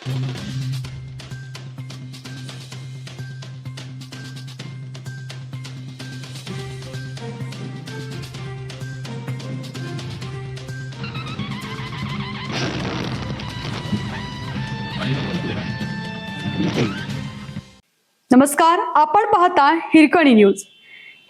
नमस्कार, आपण पाहता हिरकणी न्यूज.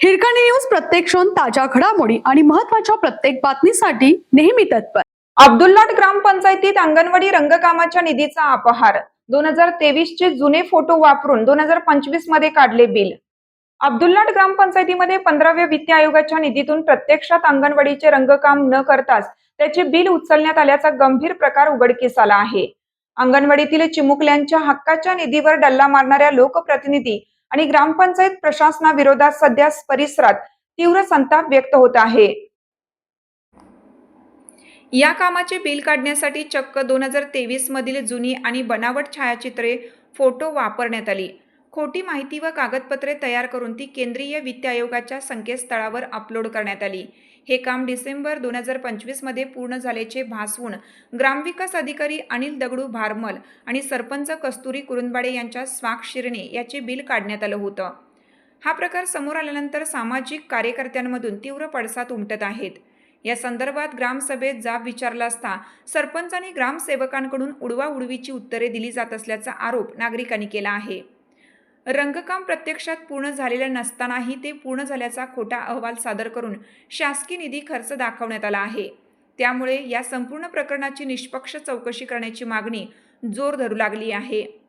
हिरकणी न्यूज प्रत्येक क्षण ताज्या घडामोडी आणि महत्त्वाच्या प्रत्येक बातमीसाठी नेहमी तत्पर. अब्दुल्लाट ग्रामपंचायतीत अंगणवाडी रंगकामाच्या निधीचा अपहार. 2023 चे जुने फोटो वापरून 2025 मध्ये काढले बिल. अब्दुल्लाट ग्रामपंचायतीमध्ये 15व्या वित्त आयोगाच्या निधीतून प्रत्यक्षात अंगणवाडीचे रंगकाम न करताच त्याचे बिल उचलण्यात आल्याचा गंभीर प्रकार उघडकीस आला आहे. अंगणवाडीतील चिमुकल्यांच्या हक्काच्या निधीवर डल्ला मारणाऱ्या लोकप्रतिनिधी आणि ग्रामपंचायत प्रशासनाविरोधात सध्या परिसरात तीव्र संताप व्यक्त होत आहे. या कामाचे बिल काढण्यासाठी चक्क 2023 मधील जुनी आणि बनावट छायाचित्रे, फोटो वापरण्यात आली. खोटी माहिती व कागदपत्रे तयार करून ती केंद्रीय वित्त आयोगाच्या संकेतस्थळावर अपलोड करण्यात आली. हे काम डिसेंबर 2025 मध्ये पूर्ण झाल्याचे भासवून ग्रामविकास अधिकारी अनिल दगडू भारमल आणि सरपंच कस्तुरी कुरुंदवाडे यांच्या स्वाक्षरीने याचे बिल काढण्यात आलं होतं. हा प्रकार समोर आल्यानंतर सामाजिक कार्यकर्त्यांमधून तीव्र पडसाद उमटत आहेत. या संदर्भात ग्रामसभेत जाब विचारला असता सरपंच आणि ग्रामसेवकांकडून उडवाउडवीची उत्तरे दिली जात असल्याचा आरोप नागरिकांनी केला आहे. रंगकाम प्रत्यक्षात पूर्ण झालेलं नसतानाही ते पूर्ण झाल्याचा खोटा अहवाल सादर करून शासकीय निधी खर्च दाखवण्यात आला आहे. त्यामुळे या संपूर्ण प्रकरणाची निष्पक्ष चौकशी करण्याची मागणी जोर धरू लागली आहे.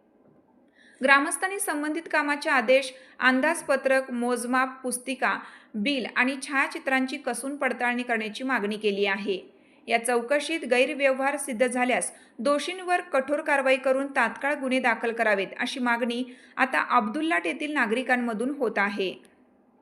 ग्रामस्थांनी संबंधित कामाचे आदेश, अंदाजपत्रक, मोजमाप, पुस्तिका, बिल आणि छायाचित्रांची कसून पडताळणी करण्याची मागणी केली आहे. या चौकशीत गैरव्यवहार सिद्ध झाल्यास दोषींवर कठोर कारवाई करून तात्काळ गुन्हे दाखल करावेत अशी मागणी आता अब्दुल्लाट येथील नागरिकांमधून होत आहे.